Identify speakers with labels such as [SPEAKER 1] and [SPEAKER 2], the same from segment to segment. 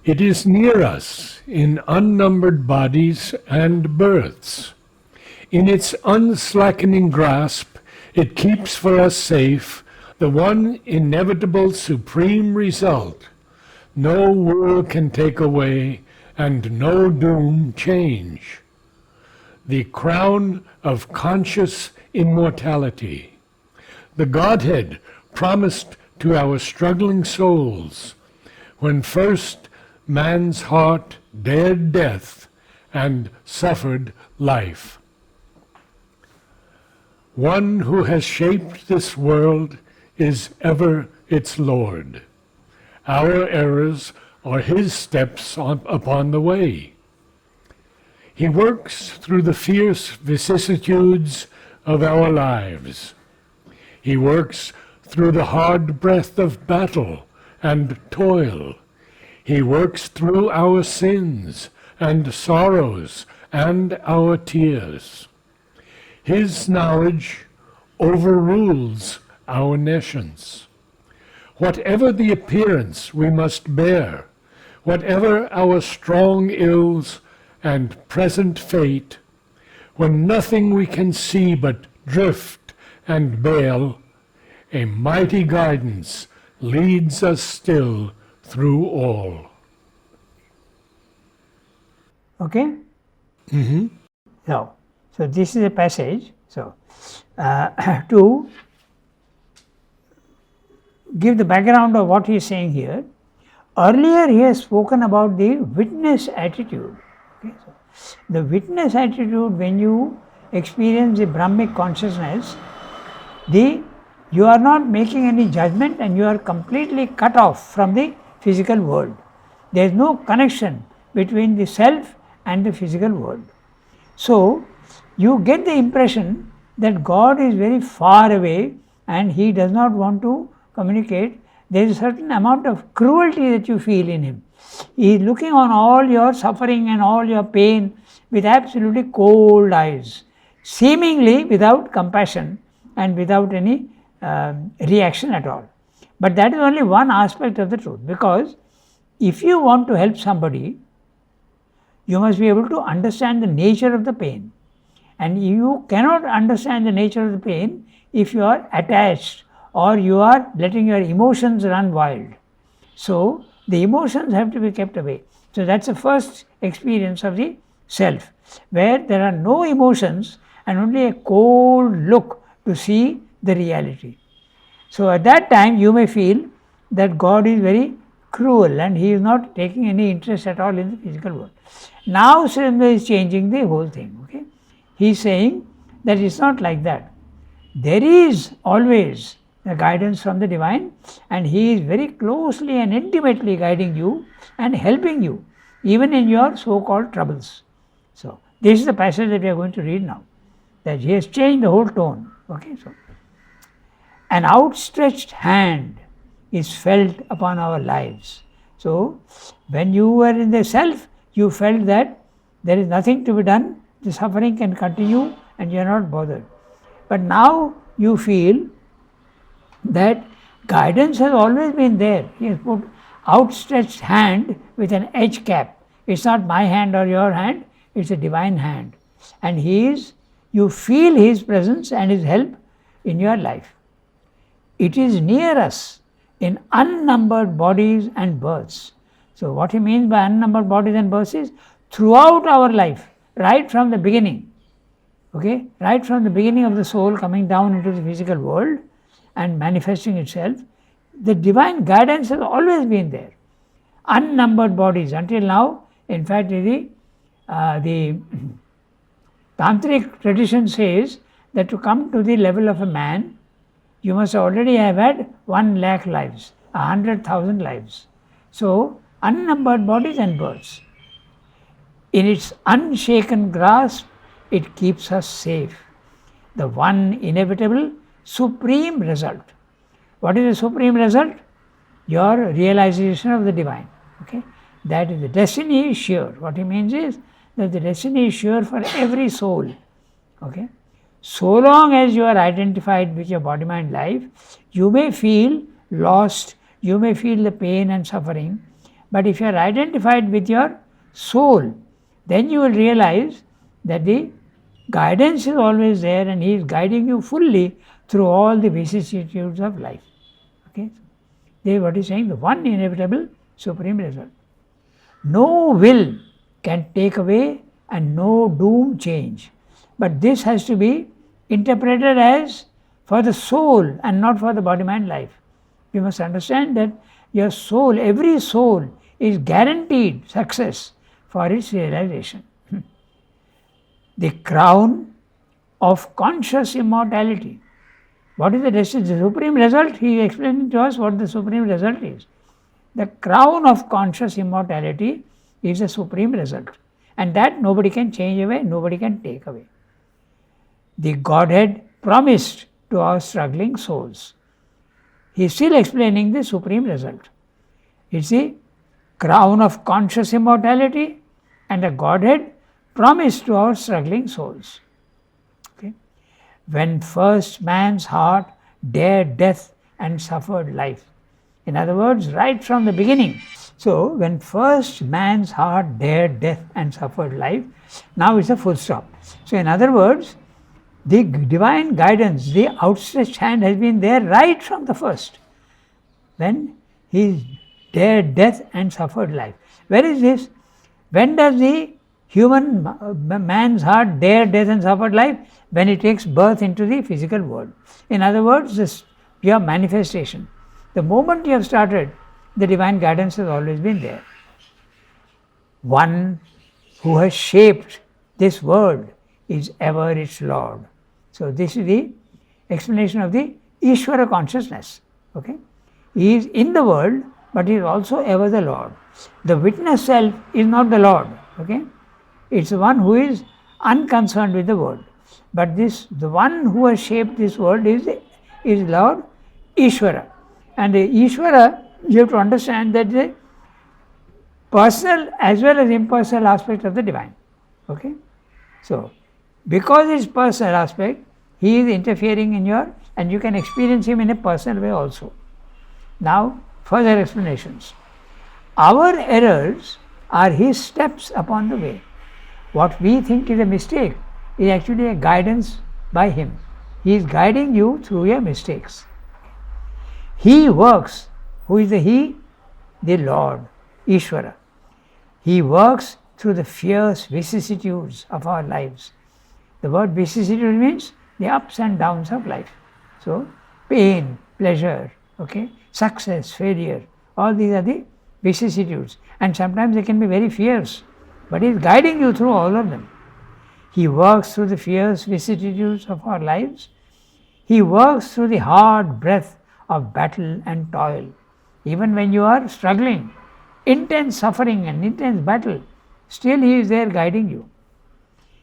[SPEAKER 1] It is near us in unnumbered bodies and births. In its unslackening grasp, it keeps for us safe the one inevitable supreme result. No world can take away, and no doom change. The crown of conscious immortality. The Godhead promised to our struggling souls when first man's heart dared death and suffered life. One who has shaped this world is ever its Lord. Our errors are his steps upon the way. He works through the fierce vicissitudes of our lives. He works through the hard breath of battle and toil. He works through our sins and sorrows and our tears. His knowledge overrules our nescience. Whatever the appearance we must bear, whatever our strong ills and present fate, when nothing we can see but drift and bail, a mighty guidance leads us still through all.
[SPEAKER 2] Okay? So this is a passage. So, to give the background of what he is saying here, earlier he has spoken about the witness attitude. Okay? So, the witness attitude, when you experience the Brahmic consciousness, you are not making any judgment and you are completely cut off from the physical world. There is no connection between the self and the physical world. So, you get the impression that God is very far away and he does not want to communicate. There is a certain amount of cruelty that you feel in him. He is looking on all your suffering and all your pain with absolutely cold eyes, seemingly without compassion and without any reaction at all. But that is only one aspect of the truth, because if you want to help somebody, you must be able to understand the nature of the pain. And you cannot understand the nature of the pain if you are attached or you are letting your emotions run wild. So, the emotions have to be kept away. So, that is the first experience of the self, where there are no emotions and only a cold look to see the reality. So, at that time you may feel that God is very cruel and he is not taking any interest at all in the physical world. Now, Srimad is changing the whole thing. Okay? He is saying that it is not like that. There is always the guidance from the divine, and he is very closely and intimately guiding you and helping you even in your so-called troubles. So, this is the passage that we are going to read now, that he has changed the whole tone. Okay? So, an outstretched hand is felt upon our lives. So, when you were in the self, you felt that there is nothing to be done, the suffering can continue and you are not bothered. But now you feel that guidance has always been there. He has put outstretched hand with an edge cap. It is not my hand or your hand, it is a divine hand. And you feel his presence and his help in your life. It is near us in unnumbered bodies and births. So, what he means by unnumbered bodies and births is throughout our life, right from the beginning. Okay? Right from the beginning of the soul coming down into the physical world and manifesting itself, the divine guidance has always been there. Unnumbered bodies until now. In fact, the Tantric tradition says that to come to the level of a man, you must already have had 1 lakh lives, 100,000 lives. So, unnumbered bodies and births. In its unshaken grasp, it keeps us safe. The one inevitable supreme result. What is the supreme result? Your realization of the divine. Okay? That is, the destiny is sure. What he means is that the destiny is sure for every soul. Okay? So long as you are identified with your body, mind, life, you may feel lost, you may feel the pain and suffering, But if you are identified with your soul, then you will realize that the guidance is always there and he is guiding you fully through all the vicissitudes of life. Okay? This is what he is saying, the one inevitable supreme result. No will can take away and no doom change. But this has to be interpreted as for the soul and not for the body-mind life. You must understand that your soul, every soul is guaranteed success for its realization. The crown of conscious immortality. What is the supreme result? He is explaining to us what the supreme result is. The crown of conscious immortality is the supreme result, and that nobody can change away, nobody can take away. The Godhead promised to our struggling souls. He is still explaining the supreme result. It's the crown of conscious immortality and the Godhead promised to our struggling souls. Okay? When first man's heart dared death and suffered life. In other words, right from the beginning. So, when first man's heart dared death and suffered life, now it's a full stop. So, in other words, the divine guidance, the outstretched hand has been there right from the first. When he dared death and suffered life. Where is this? When does the human man's heart dare death and suffered life? When it takes birth into the physical world. In other words, this your manifestation. The moment you have started, the divine guidance has always been there. One who has shaped this world is ever its Lord. So this is the explanation of the Ishvara consciousness. Okay? He is in the world, but he is also ever the Lord. The witness self is not the Lord. Okay? It's the one who is unconcerned with the world. But the one who has shaped this world is Lord Ishvara. And the Ishvara, you have to understand that the personal as well as impersonal aspect of the divine. Okay? So, because it's personal aspect, he is interfering in your, and you can experience him in a personal way also. Now, further explanations. Our errors are his steps upon the way. What we think is a mistake is actually a guidance by him. He is guiding you through your mistakes. He works. Who is the he? The Lord, Ishvara. He works through the fierce vicissitudes of our lives. The word vicissitude means the ups and downs of life. So, pain, pleasure, okay, success, failure, all these are the vicissitudes. And sometimes they can be very fierce, but he is guiding you through all of them. He works through the fierce vicissitudes of our lives. He works through the hard breath of battle and toil. Even when you are struggling, intense suffering and intense battle, still he is there guiding you.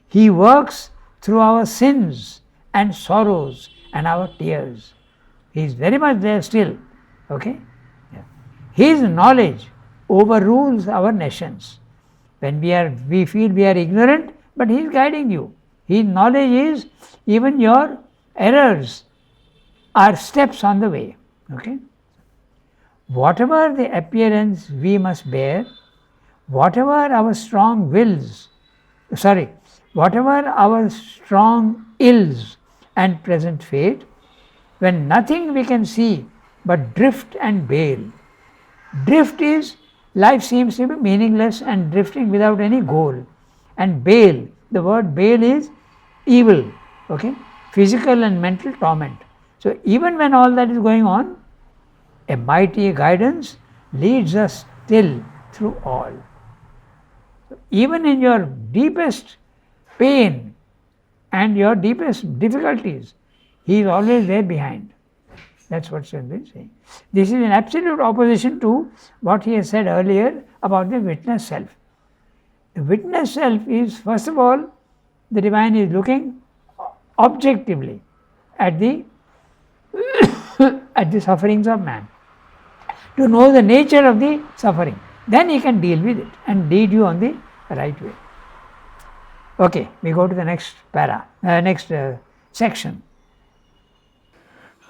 [SPEAKER 2] He works through our sins and sorrows and our tears. He is very much there still. Okay? Yeah. His knowledge overrules our nations. When we feel we are ignorant, but he is guiding you. His knowledge is even your errors are steps on the way. Okay? Whatever the appearance we must bear, whatever our strong ills and present fate, when nothing we can see but drift and bail. Drift is, life seems to be meaningless and drifting without any goal. And bail, the word bail is evil, okay, physical and mental torment. So even when all that is going on, a mighty guidance leads us still through all. So even in your deepest pain and your deepest difficulties, he is always there behind. That's what she has been saying. This is in absolute opposition to what he has said earlier about the witness self. The witness self is, first of all, the divine is looking objectively at the at the sufferings of man, to know the nature of the suffering. Then he can deal with it and lead you on the right way. Okay, we go to the next section.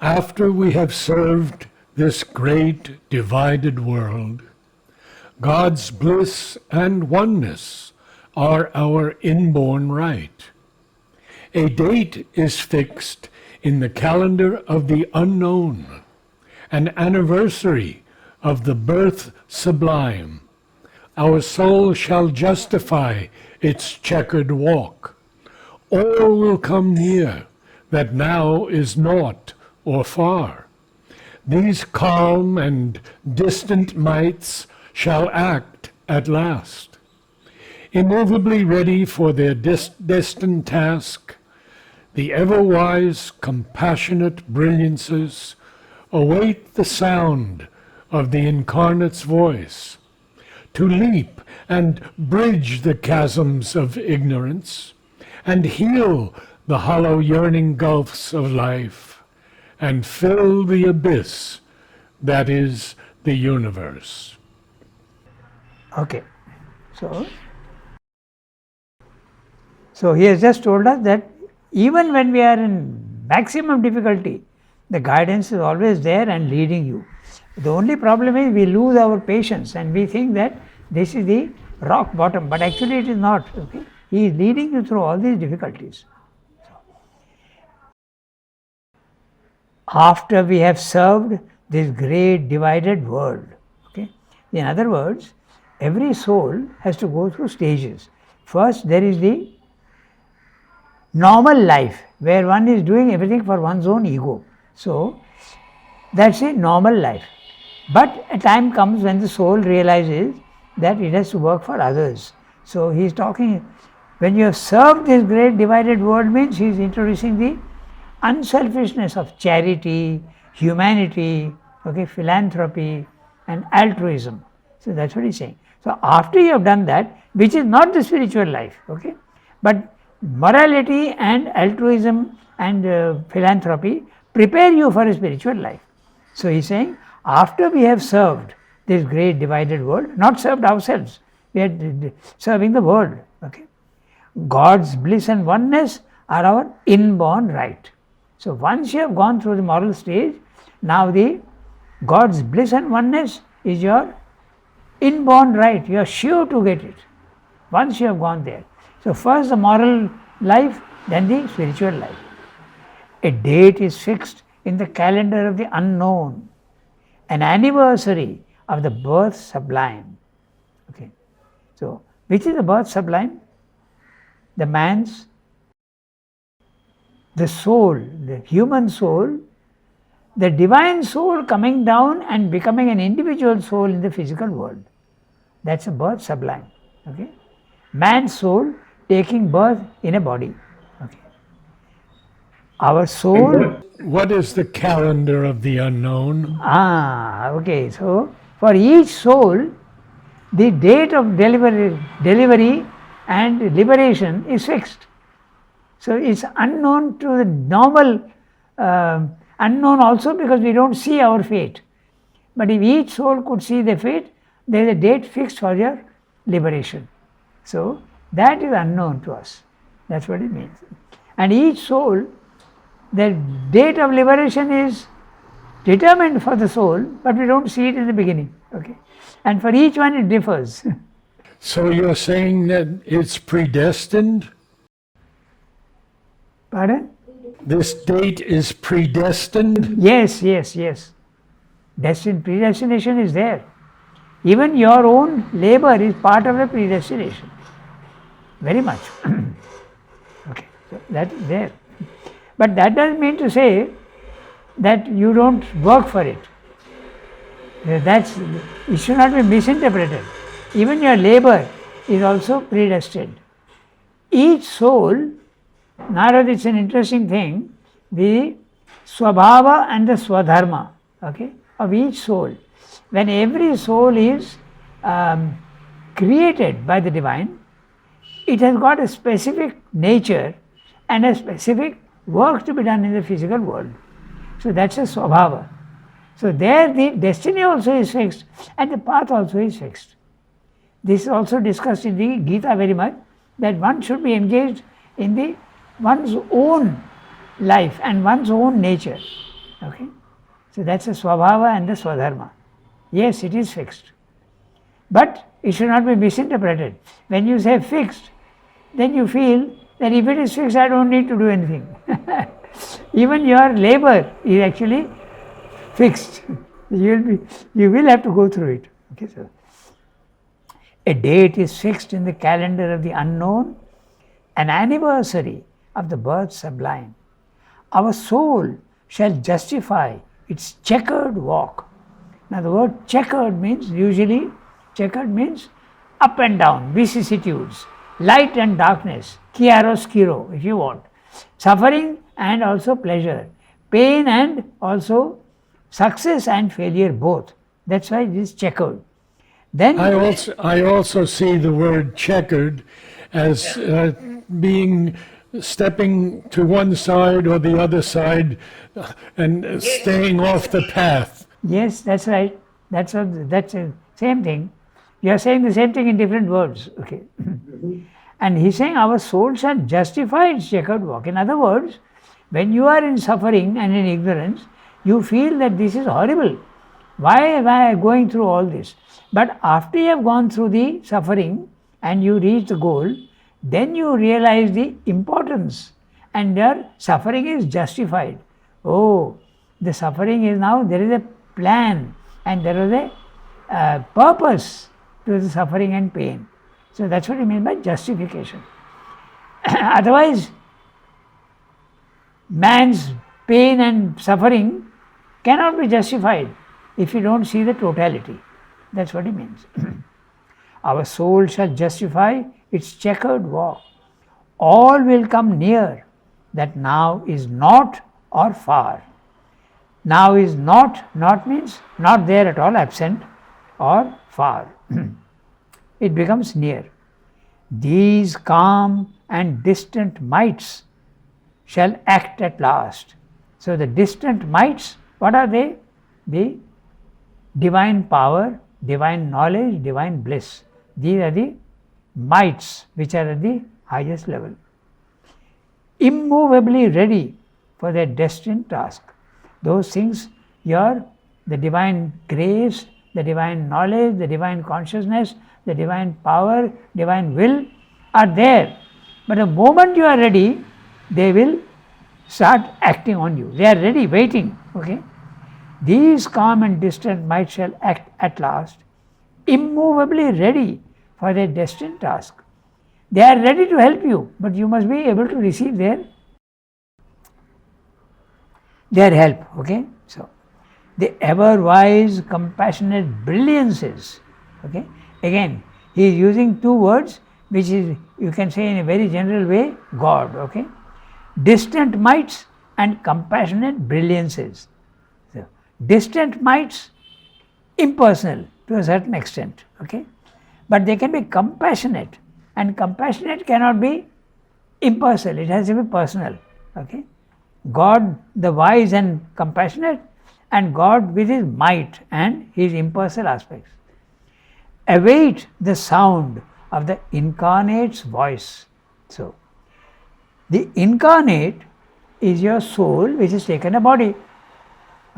[SPEAKER 1] After we have served this great divided world, God's bliss and oneness are our inborn right. A date is fixed in the calendar of the unknown, an anniversary of the birth sublime. Our soul shall justify its checkered walk. All will come near that now is naught or far. These calm and distant mights shall act at last. Immovably ready for their destined task, the ever-wise, compassionate brilliances await the sound of the Incarnate's voice, to leap and bridge the chasms of ignorance, and heal the hollow yearning gulfs of life, and fill the abyss that is the universe.
[SPEAKER 2] Okay, so he has just told us that even when we are in maximum difficulty, the guidance is always there and leading you. The only problem is we lose our patience and we think that this is the rock bottom, but actually it is not. Okay? He is leading you through all these difficulties. After we have served this great divided world, okay? In other words, every soul has to go through stages. First, there is the normal life where one is doing everything for one's own ego. So, that's a normal life. But a time comes when the soul realizes that it has to work for others. So, he is talking, when you have served this great divided world, means he is introducing the unselfishness of charity, humanity, okay, philanthropy and altruism. So, that's what he is saying. So, after you have done that, which is not the spiritual life, okay, but morality and altruism and philanthropy prepare you for a spiritual life. So, he is saying, after we have served this great divided world, not served ourselves, we are serving the world, okay. God's bliss and oneness are our inborn right. So, once you have gone through the moral stage, now the God's bliss and oneness is your inborn right. You are sure to get it once you have gone there. So, first the moral life, then the spiritual life. A date is fixed in the calendar of the unknown, an anniversary of the birth sublime. Okay. So, which is the birth sublime? The man's, the soul, the human soul, the divine soul coming down and becoming an individual soul in the physical world. That's a birth sublime. Okay. Man's soul taking birth in a body. Okay. Our soul.
[SPEAKER 1] What is the calendar of the unknown?
[SPEAKER 2] Okay. So, for each soul, the date of delivery and liberation is fixed. So, it's unknown to the normal, unknown also because we don't see our fate. But if each soul could see the fate, there is a date fixed for your liberation. So, that is unknown to us. That's what it means. And each soul, the date of liberation is determined for the soul, but we don't see it in the beginning. Okay. And for each one it differs.
[SPEAKER 1] So you're saying that it's predestined?
[SPEAKER 2] Pardon?
[SPEAKER 1] This date is predestined?
[SPEAKER 2] Yes. Predestination is there. Even your own labor is part of the predestination. Very much. Okay, so that is there. But that doesn't mean to say that you don't work for it. It should not be misinterpreted. Even your labor is also predestined. Each soul, Narad, it's an interesting thing, the swabhava and the swadharma, okay, of each soul. When every soul is created by the divine, it has got a specific nature and a specific work to be done in the physical world. So that's a swabhava. So there the destiny also is fixed and the path also is fixed. This is also discussed in the Gita very much, that one should be engaged in one's own life and one's own nature. Okay? So that's the swabhava and the swadharma. Yes, it is fixed. But it should not be misinterpreted. When you say fixed, then you feel that if it is fixed, I don't need to do anything. Even your labor is actually fixed. You will have to go through it. Okay, so a date is fixed in the calendar of the unknown, an anniversary of the birth sublime. Our soul shall justify its checkered walk. Now the word checkered means, usually checkered means up and down, vicissitudes, light and darkness, chiaroscuro if you want, suffering and also pleasure, pain and also success and failure both. That's why it is checkered. Then
[SPEAKER 1] I also see the word checkered as being stepping to one side or the other side and staying off the path.
[SPEAKER 2] yes, that's right. That's the same thing. You are saying the same thing in different words. Okay. And he's saying our soul shall justify its checkered walk. In other words, when you are in suffering and in ignorance, you feel that this is horrible. Why am I going through all this? But after you have gone through the suffering and you reach the goal, then you realize the importance and your suffering is justified. Oh, the suffering is now, there is a plan and there is a purpose to the suffering and pain. So that's what you mean by justification. Otherwise, man's pain and suffering cannot be justified if you don't see the totality. That's what he means. Our soul shall justify its checkered walk. All will come near that now is not or far. Now is not means not there at all, absent or far. It becomes near. These calm and distant mights shall act at last. So the distant mights, what are they? The divine power, divine knowledge, divine bliss. These are the mights which are at the highest level. Immovably ready for their destined task. Those things, the divine grace, the divine knowledge, the divine consciousness, the divine power, divine will are there. But the moment you are ready, they will start acting on you. They are ready, waiting. Okay? These calm and distant might shall act at last, immovably ready for their destined task. They are ready to help you, but you must be able to receive their help. Okay? So, the ever-wise, compassionate brilliances. Okay? Again, he is using two words which is, you can say in a very general way, God. Okay? Distant mights and compassionate brilliances. So, distant mights, impersonal to a certain extent. Okay? But they can be compassionate, and compassionate cannot be impersonal, it has to be personal. Okay? God the wise and compassionate, and God with his might and his impersonal aspects. Await the sound of the incarnate's voice. So, the incarnate is your soul which has taken a body.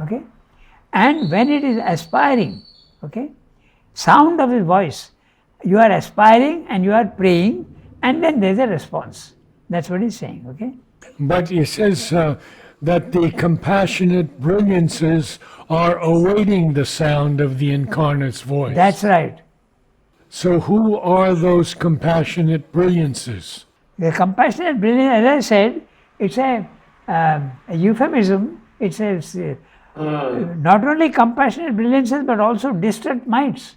[SPEAKER 2] Okay? And when it is aspiring, okay, sound of his voice, you are aspiring and you are praying, and then there is a response. That's what he's saying. Okay?
[SPEAKER 1] But he says that the compassionate brilliances are awaiting the sound of the incarnate's voice.
[SPEAKER 2] That's right.
[SPEAKER 1] So who are those compassionate brilliances?
[SPEAKER 2] The compassionate brilliance, as I said, it's a euphemism. It says not only compassionate brilliances but also distant mights.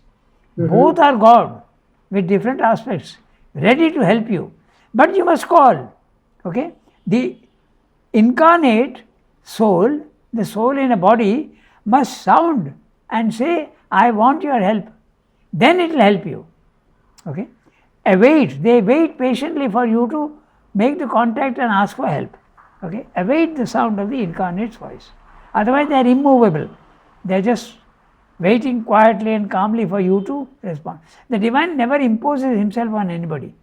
[SPEAKER 2] Both are God with different aspects, ready to help you. But you must call. Okay? The incarnate soul, the soul in a body, must sound and say, I want your help. Then it will help you. Okay? Await, they wait patiently for you to make the contact and ask for help. Okay? Await the sound of the incarnate's voice. Otherwise they are immovable. They are just waiting quietly and calmly for you to respond. The divine never imposes himself on anybody.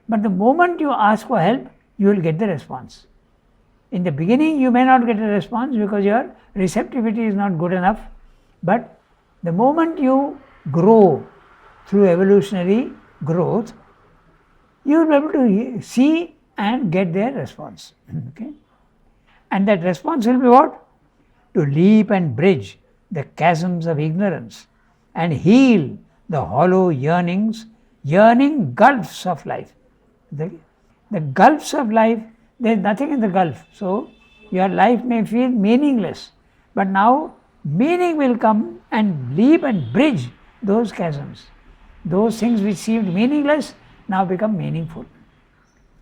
[SPEAKER 2] But the moment you ask for help, you will get the response. In the beginning you may not get a response because your receptivity is not good enough, but the moment you grow through evolutionary growth, you will be able to see and get their response. Okay? And that response will be what? To leap and bridge the chasms of ignorance and heal the hollow yearning gulfs of life. The gulfs of life, there is nothing in the gulf. So, your life may feel meaningless, but now meaning will come and leap and bridge those chasms. Those things which seemed meaningless now become meaningful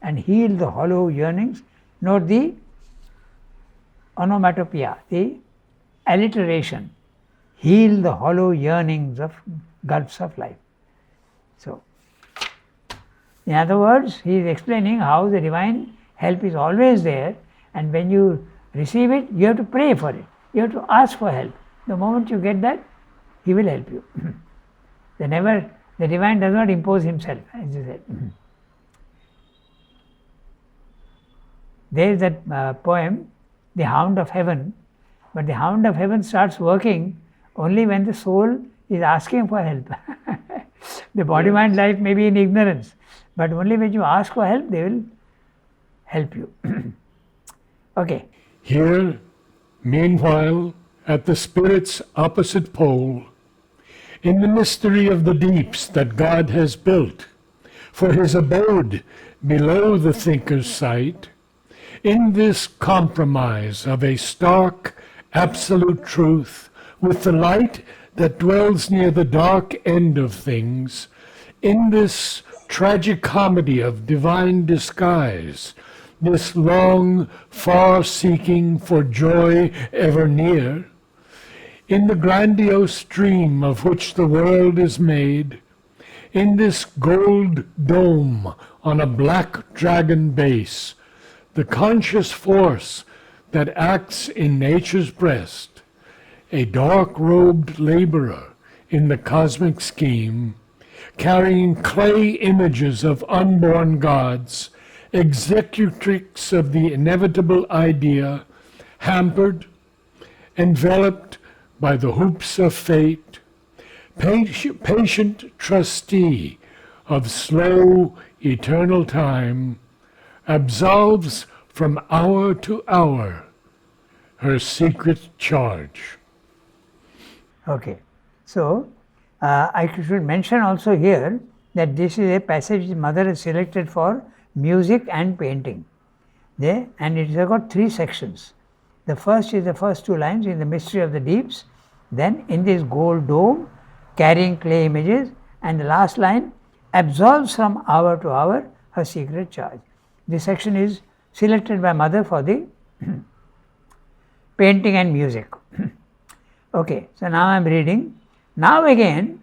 [SPEAKER 2] and heal the hollow yearnings. Note the onomatopoeia, the alliteration. Heal the hollow yearnings of gulfs of life. So, in other words, he is explaining how the divine help is always there, and when you receive it, you have to pray for it. You have to ask for help. The moment you get that, he will help you. The divine does not impose himself, as you said. There is that poem, The Hound of Heaven, but the Hound of Heaven starts working only when the soul is asking for help. The body, mind, life may be in ignorance, but only when you ask for help, they will help you. Okay.
[SPEAKER 1] Here, meanwhile, at the Spirit's opposite pole, in the mystery of the deeps that God has built for his abode below the thinker's sight, in this compromise of a stark, absolute truth with the light that dwells near the dark end of things, in this tragic comedy of divine disguise, this long, far seeking for joy ever near, in the grandiose dream of which the world is made, in this gold dome on a black dragon base, the conscious force that acts in nature's breast, a dark-robed laborer in the cosmic scheme, carrying clay images of unborn gods, executrix of the inevitable idea, hampered, enveloped by the hoops of fate, patient trustee of slow, eternal time, absolves from hour to hour her secret charge.
[SPEAKER 2] Okay. So, I should mention also here that this is a passage Mother has selected for music and painting. And it has got three sections. The first is the first two lines, in the mystery of the deeps, then in this gold dome carrying clay images, and the last line, absolves from hour to hour her secret charge. This section is selected by Mother for the painting and music. Okay, so now I am reading. Now again,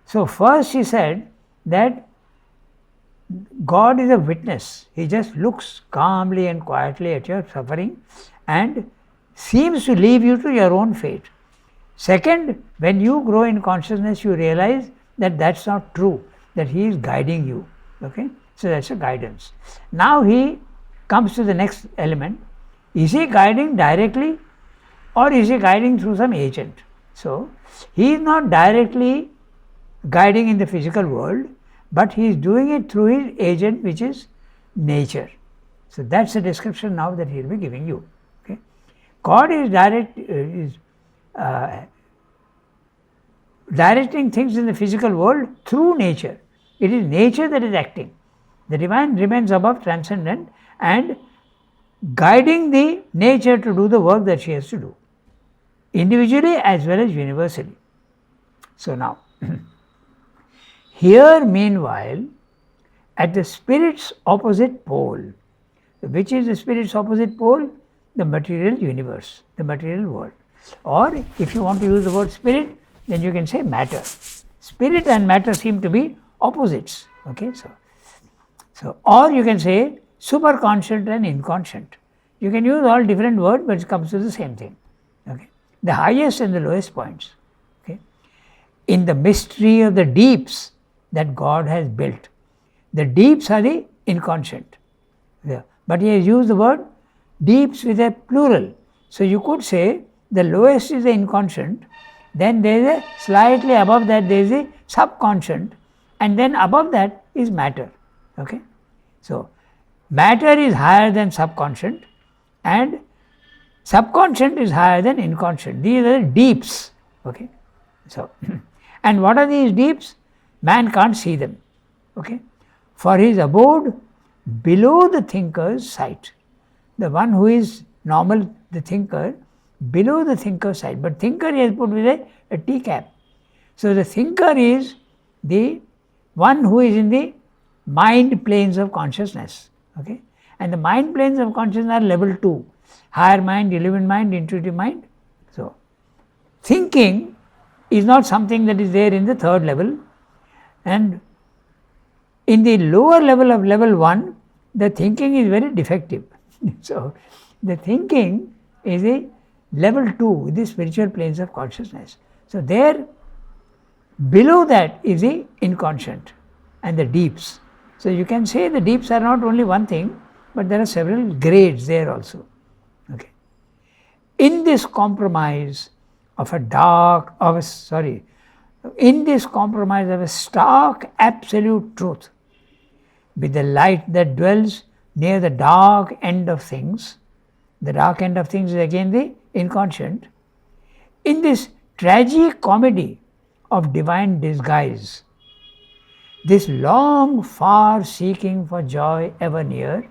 [SPEAKER 2] so first he said that God is a witness. He just looks calmly and quietly at your suffering and seems to leave you to your own fate. Second, when you grow in consciousness, you realize that that's not true, that he is guiding you. Okay, so that's a guidance. Now he comes to the next element. Is he guiding directly or is he guiding through some agent? So he is not directly guiding in the physical world, but he is doing it through his agent, which is nature. So that's the description now that he will be giving you. Okay, God is directing things in the physical world through nature. It is nature that is acting. The divine remains above, transcendent, and guiding the nature to do the work that she has to do, individually as well as universally. So now, here meanwhile, at the Spirit's opposite pole, which is the Spirit's opposite pole? The material universe, the material world. Or if you want to use the word spirit, then you can say matter. Spirit and matter seem to be opposites. Okay, so or you can say superconscient and inconscient. You can use all different words, but it comes to the same thing. Okay, the highest and the lowest points. Okay, in the mystery of the deeps that God has built. The deeps are the inconscient. Yeah. But he has used the word deeps with a plural. So you could say the lowest is the inconscient Then there is a slightly above that there is a subconscient, and then above that is matter. Okay? So, matter is higher than subconscient and subconscient is higher than inconscient. These are the deeps. Okay? So, and what are these deeps? Man can't see them. Okay? For his abode below the thinker's sight. The one who is normal, the thinker, below the thinker's sight. But thinker he has put with a T cap. So the thinker is the one who is in the mind planes of consciousness. Okay? And the mind planes of consciousness are level 2. Higher mind, illumined mind, intuitive mind. So, thinking is not something that is there in the third level, and in the lower level of level 1, the thinking is very defective. So, the thinking is a level 2, the spiritual planes of consciousness. So, there below that is the inconscient and the deeps. So, you can say the deeps are not only one thing, but there are several grades there also. Okay. In this compromise of a stark absolute truth, with the light that dwells near the dark end of things, the dark end of things is again the inconscient, in this tragic comedy of divine disguise, this long far seeking for joy ever near,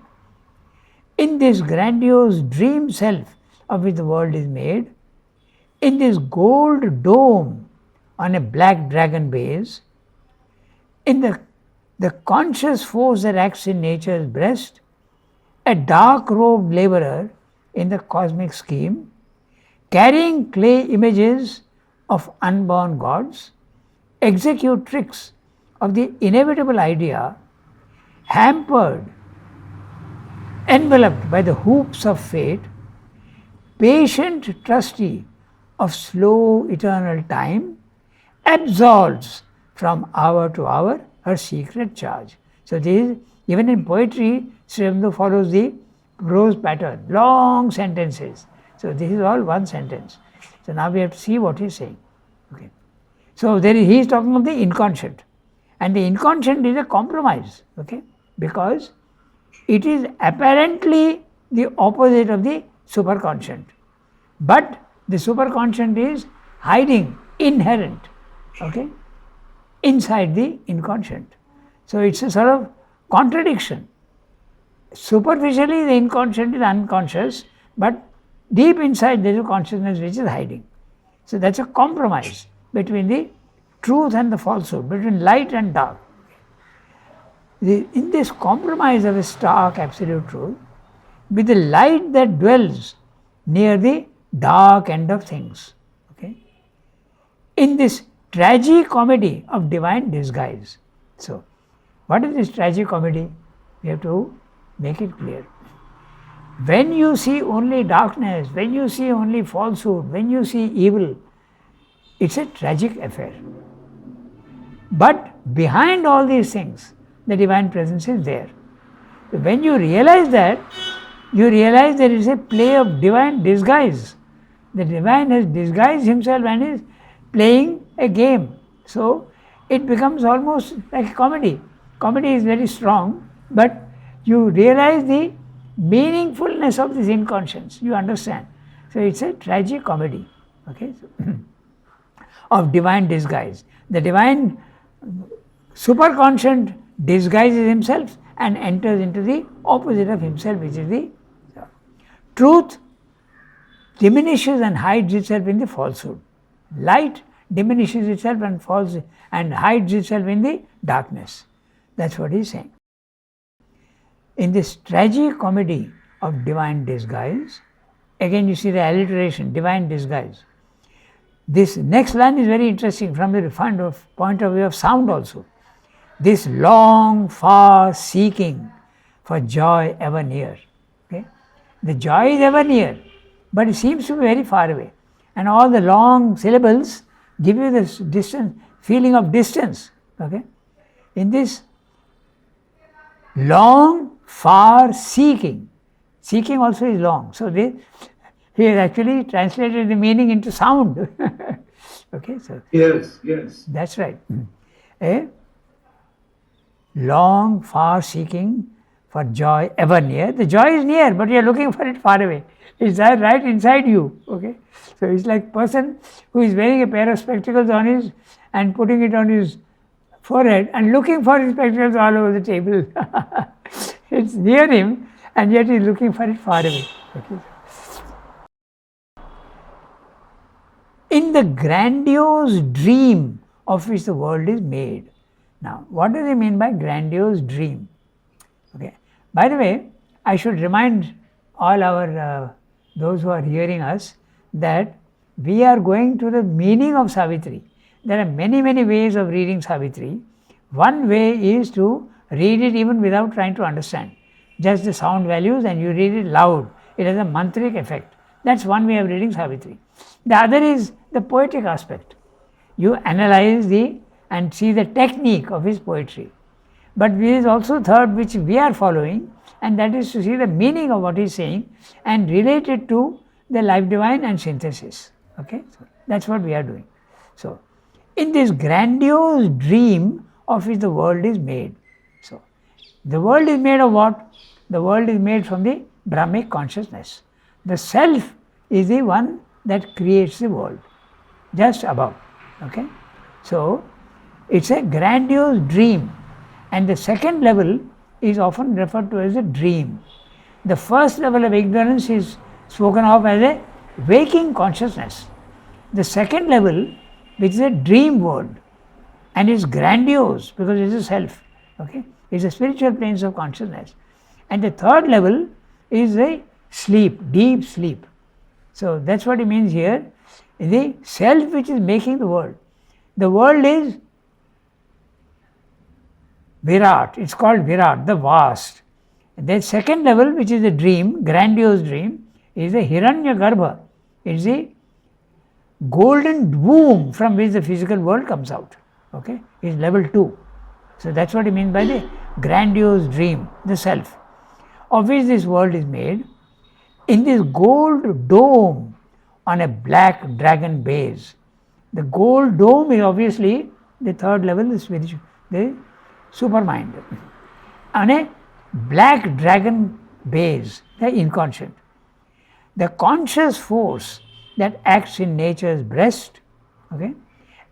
[SPEAKER 2] in this grandiose dream self of which the world is made, in this gold dome on a black dragon base, in the conscious force that acts in nature's breast, a dark-robed laborer in the cosmic scheme, carrying clay images of unborn gods, execute tricks of the inevitable idea, hampered, enveloped by the hoops of fate, patient trustee of slow eternal time, absolves from hour to hour her secret charge. So this, even in poetry, Sri Aurobindo follows the prose pattern, long sentences. So this is all one sentence. So now we have to see what he is saying. Okay. So he is talking of the inconscient, and the inconscient is a compromise. Okay, because it is apparently the opposite of the superconscient, but the superconscient is hiding, inherent, okay, inside the inconscient. So it's a sort of contradiction. Superficially the inconscient is unconscious, but deep inside there is a consciousness which is hiding. So that's a compromise between the truth and the falsehood, between light and dark. In this compromise of a stark absolute truth, with the light that dwells near the dark end of things, okay, in this tragicomedy of divine disguise. So, what is this tragicomedy? We have to make it clear. When you see only darkness, when you see only falsehood, when you see evil, it's a tragic affair. But behind all these things, the divine presence is there. When you realize that, you realize there is a play of divine disguise. The divine has disguised himself and is playing a game. So it becomes almost like a comedy. Comedy is very strong, but you realize the meaningfulness of this inconscience. You understand. So it's a tragic comedy, okay, of divine disguise. The divine superconscient disguises himself and enters into the opposite of himself, which is the truth. Diminishes and hides itself in the falsehood. Light diminishes itself and hides itself in the darkness. That's what he is saying. In this tragic comedy of divine disguise, again you see the alliteration, divine disguise. This next line is very interesting from the refined point of view of sound also. This long, far seeking for joy ever near. Okay? The joy is ever near, but it seems to be very far away. And all the long syllables give you this distance, feeling of distance. Okay? In this long, far seeking, seeking also is long. So he has actually translated the meaning into sound. Okay, so
[SPEAKER 3] Yes, yes.
[SPEAKER 2] that's right. A long, far seeking for joy ever near. The joy is near, but you are looking for it far away. It's right inside you. Okay, so it's like person who is wearing a pair of spectacles on his and putting it on his forehead and looking for his spectacles all over the table. It's near him, and yet he's looking for it far away. Okay. In the grandiose dream of which the world is made. Now, what does he mean by grandiose dream? Okay. By the way, I should remind all our those who are hearing us that we are going to the meaning of Savitri. There are many ways of reading Savitri. One way is to read it even without trying to understand. Just the sound values and you read it loud. It has a mantric effect. That's one way of reading Savitri. The other is the poetic aspect. You analyze and see the technique of his poetry. But there is also third which we are following, and that is to see the meaning of what he is saying and relate it to the life divine and synthesis. Okay, so that's what we are doing. So, in this grandiose dream of which the world is made. So, the world is made of what? The world is made from the Brahmic consciousness. The self is the one that creates the world, just above. Okay, so it's a grandiose dream, and the second level is often referred to as a dream. The first level of ignorance is spoken of as a waking consciousness. The second level, which is a dream world, and it's grandiose because it's a self. Okay, it's a spiritual planes of consciousness. And the third level is a sleep, deep sleep. So that's what he means here. The self which is making the world. The world is Virat, it's called Virat, the vast. The second level, which is the dream, grandiose dream, is the Hiranyagarbha. It's the golden womb from which the physical world comes out. Okay, it's level 2. So that's what he means by the grandiose dream, the self, of which this world is made, in this gold dome on a black dragon base. The gold dome is obviously the third level, the spiritual, the supermind. On a black dragon base, the inconscient. The conscious force that acts in nature's breast, okay,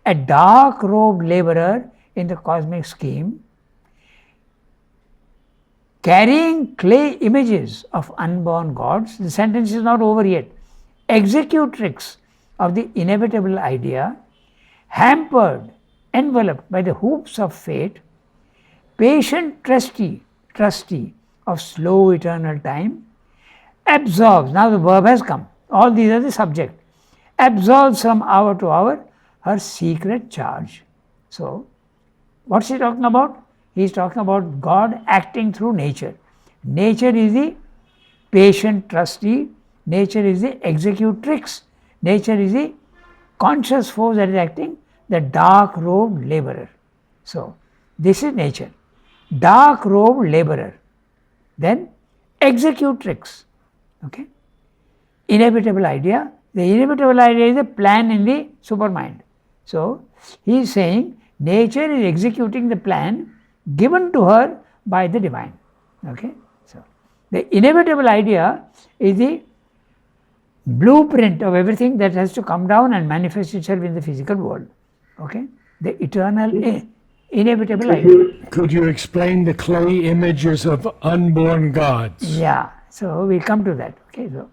[SPEAKER 2] a dark robed laborer in the cosmic scheme, carrying clay images of unborn gods. The sentence is not over yet. Executrix of the inevitable idea, hampered, enveloped by the hoops of fate, patient trustee of slow eternal time, absorbs, now the verb has come, all these are the subject, absorbs from hour to hour her secret charge. So, what's he talking about? He is talking about God acting through nature. Nature is the patient trustee, nature is the executrix, nature is the conscious force that is acting, the dark robed laborer. So, this is nature. Dark robed laborer. Then executrix. Okay. Inevitable idea. The inevitable idea is a plan in the supermind. So, he is saying nature is executing the plan given to her by the divine. Okay. So, the inevitable idea is the blueprint of everything that has to come down and manifest itself in the physical world. Okay. The eternal inevitable idea.
[SPEAKER 1] Could you explain the clay images of unborn gods?
[SPEAKER 2] Yeah. So, we come to that. Okay. So,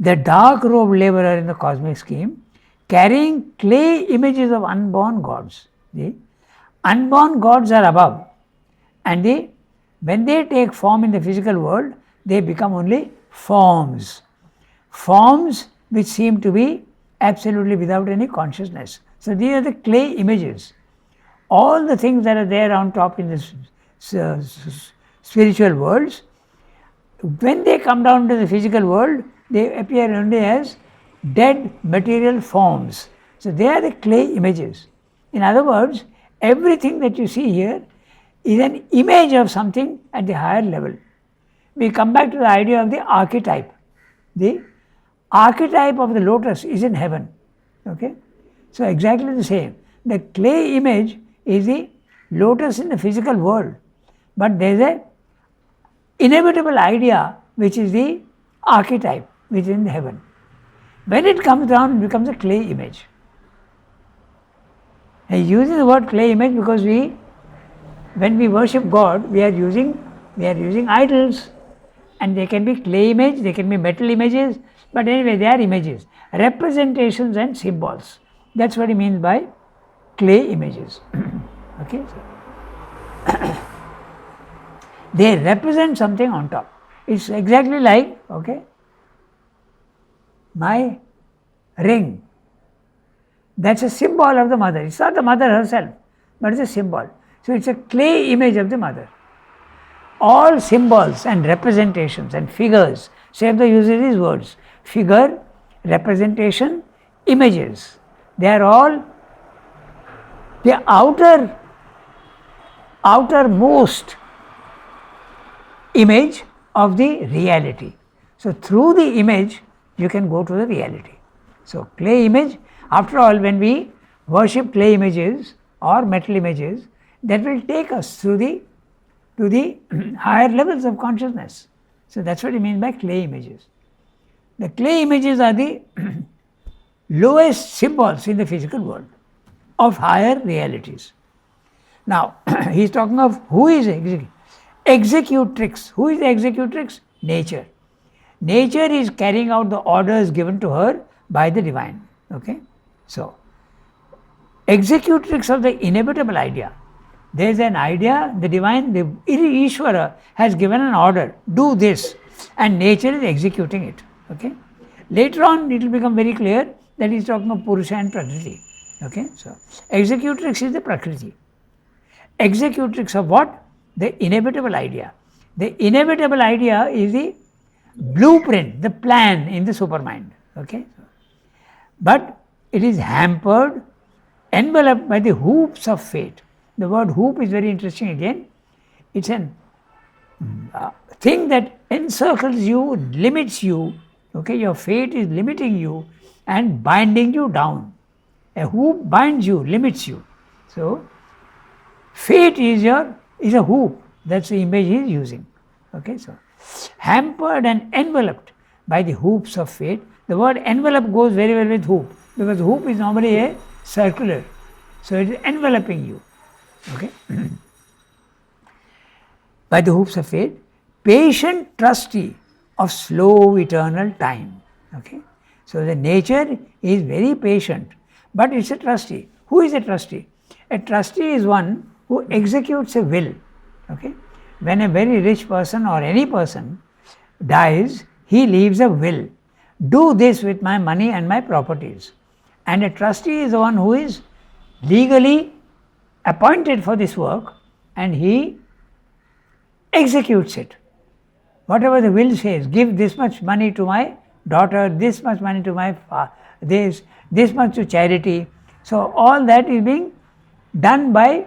[SPEAKER 2] the dark robed laborer in the cosmic scheme, carrying clay images of unborn gods. The unborn gods are above, and when they take form in the physical world, they become only forms. Forms which seem to be absolutely without any consciousness. So, these are the clay images. All the things that are there on top in the spiritual worlds, when they come down to the physical world, they appear only as dead material forms. So, they are the clay images. In other words, everything that you see here is an image of something at the higher level. We come back to the idea of the archetype. The archetype of the lotus is in heaven. Okay? So exactly the same. The clay image is the lotus in the physical world, but there is a inevitable idea which is the archetype which is in heaven. When it comes down, it becomes a clay image. I am using the word clay image because when we worship God, we are using idols, and they can be clay image, they can be metal images, but anyway, they are images, representations and symbols. That's what he means by clay images. Okay, they represent something on top. It's exactly like, okay, my ring. That's a symbol of the mother. It's not the mother herself, but it's a symbol. So it's a clay image of the mother. All symbols and representations and figures, Shabda uses these words, figure, representation, images. They are all the outermost image of the reality. So through the image, you can go to the reality. So clay image, after all, when we worship clay images or metal images, that will take us to the higher levels of consciousness. So that's what he means by clay images. The clay images are the lowest symbols in the physical world of higher realities. Now, he is talking of who is executrix. Who is the executrix? Nature. Nature is carrying out the orders given to her by the divine. Okay? So, executrix of the inevitable idea. There is an idea, the divine, the Ishvara has given an order, do this, and nature is executing it. Okay? Later on, it will become very clear that he is talking of Purusha and Prakriti. Okay? So, executrix is the Prakriti. Executrix of what? The inevitable idea. The inevitable idea is the blueprint, the plan in the supermind. Okay? But it is hampered, enveloped by the hoops of fate. The word hoop is very interesting again. It's a thing that encircles you, limits you. Okay, your fate is limiting you and binding you down. A hoop binds you, limits you. So, fate is a hoop. That's the image he is using. Okay, so hampered and enveloped by the hoops of fate. The word envelope goes very well with hoop, because hoop is normally a circular. So it is enveloping you. Okay. By the hoops of fate, patient trustee of slow eternal time. Okay. So the nature is very patient, but it's a trustee. Who is a trustee? A trustee is one who executes a will. Okay. When a very rich person or any person dies, he leaves a will. Do this with my money and my properties. And a trustee is the one who is legally appointed for this work, and he executes it. Whatever the will says, give this much money to my daughter, this much money to my this much to charity. So all that is being done by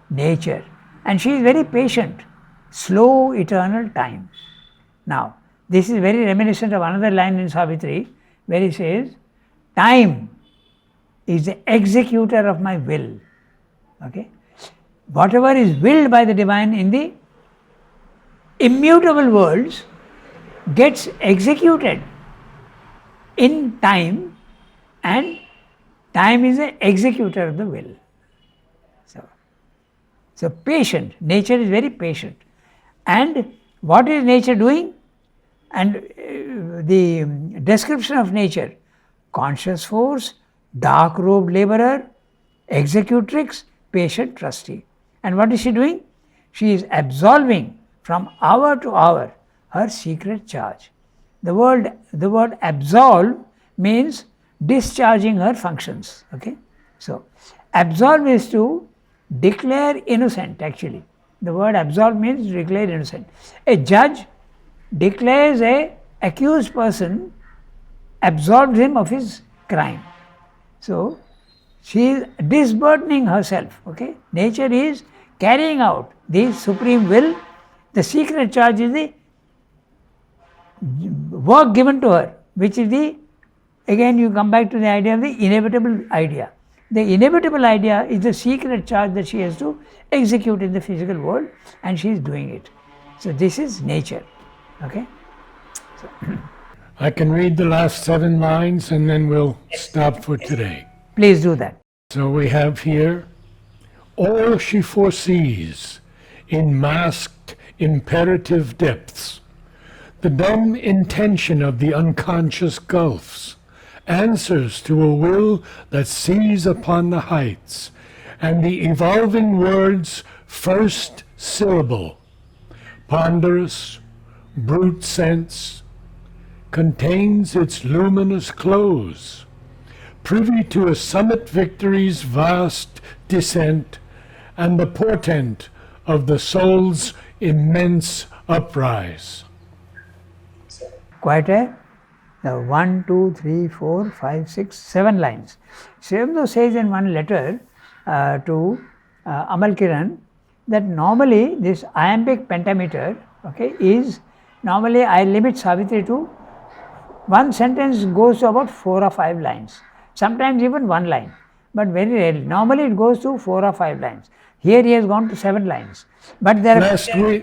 [SPEAKER 2] nature, and she is very patient. Slow eternal time. Now, this is very reminiscent of another line in Savitri, where he says, time is the executor of my will. Okay? Whatever is willed by the divine in the immutable worlds gets executed in time, and time is the executor of the will. So patient, nature is very patient. And what is nature doing? And the description of nature: conscious force, dark robed laborer, executrix, patient trustee. And what is she doing? She is absolving from hour to hour her secret charge. The word absolve means discharging her functions. Okay? So absolve is to declare innocent actually. The word absolve means declare innocent. A judge declares a accused person, absolves him of his crime. So she is disburdening herself. Okay? Nature is carrying out the supreme will. The secret charge is the work given to her, which is the again you come back to the idea of the inevitable idea. The inevitable idea is the secret charge that she has to execute in the physical world, and she is doing it. So this is nature. Okay? So,
[SPEAKER 1] I can read the last 7 lines and then we'll stop for today.
[SPEAKER 2] please do that.
[SPEAKER 1] So we have here, all she foresees in masked imperative depths, the dumb intention of the unconscious gulfs, answers to a will that sees upon the heights, and the evolving word's first syllable, ponderous, brute sense, contains its luminous close, privy to a summit victory's vast descent, and the portent of the soul's immense uprise.
[SPEAKER 2] Quite a 1, 2, 3, 4, 5, 6, 7 lines. Srimdo says in one letter to Amal Kiran that normally this iambic pentameter, okay, is normally I limit Savitri to one sentence goes to about 4 or 5 lines, sometimes even 1 line, but very rarely. Normally it goes to 4 or 5 lines. Here he has gone to 7 lines. But there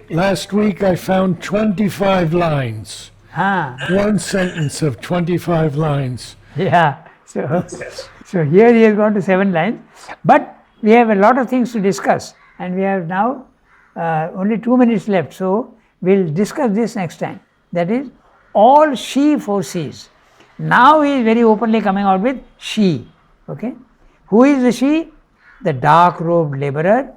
[SPEAKER 1] last week I found 25 lines. One sentence of 25 lines.
[SPEAKER 2] Yeah. So here he has gone to 7 lines. But we have a lot of things to discuss, and we have now only 2 minutes left. So we'll discuss this next time. That is, all she foresees. Now he is very openly coming out with she. Okay. Who is the she? The dark-robed laborer,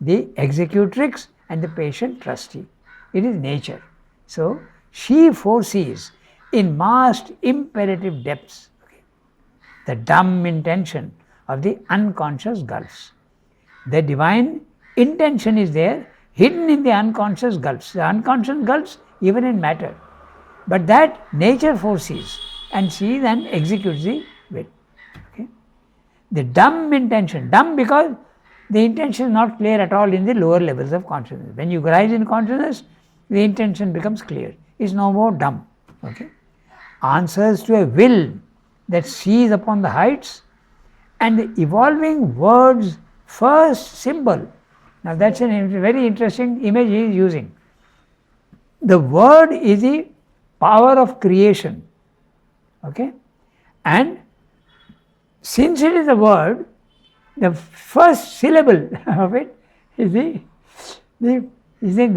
[SPEAKER 2] the executrix, and the patient trustee. It is nature. So she foresees in vast imperative depths, okay, the dumb intention of the unconscious gulfs. The divine intention is there, hidden in the unconscious gulfs. The unconscious gulfs, even in matter. But that nature foresees, and she then executes the will. Okay? The dumb intention, dumb because the intention is not clear at all in the lower levels of consciousness. When you rise in consciousness, the intention becomes clear. Is no more dumb. Okay? Answers to a will that sees upon the heights, and the evolving word's first symbol. Now that's a very interesting image he is using. The word is the power of creation. Okay? And since it is a word, the first syllable of it is the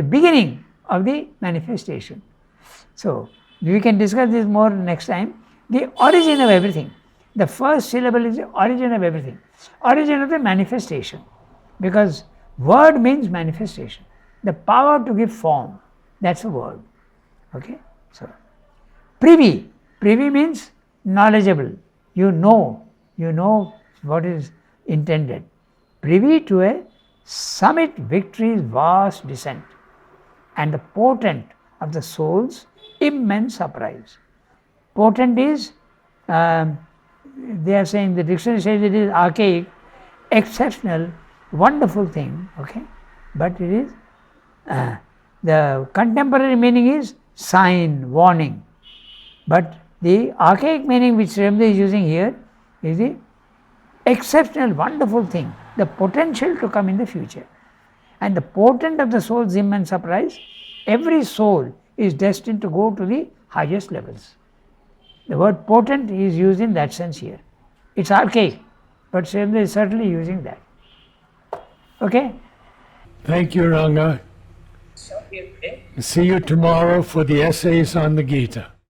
[SPEAKER 2] beginning of the manifestation. So we can discuss this more next time. The origin of everything. The first syllable is the origin of everything. Origin of the manifestation. Because word means manifestation. The power to give form. That's a word. Okay? So privy. Privy means knowledgeable. You know what is intended. Privy to a summit victory's vast descent, and the portent of the soul's immense uprise. Portent is, they are saying, the dictionary says it is archaic, exceptional, wonderful thing, okay? But it is, the contemporary meaning is sign, warning. But the archaic meaning which Ramda is using here is the exceptional, wonderful thing, the potential to come in the future. And the portent of the soul's immense uprise, every soul is destined to go to the highest levels. The word potent is used in that sense here. It's archaic, but Srimad is certainly using that. Okay?
[SPEAKER 1] Thank you, Ranga. See you tomorrow for the essays on the Gita.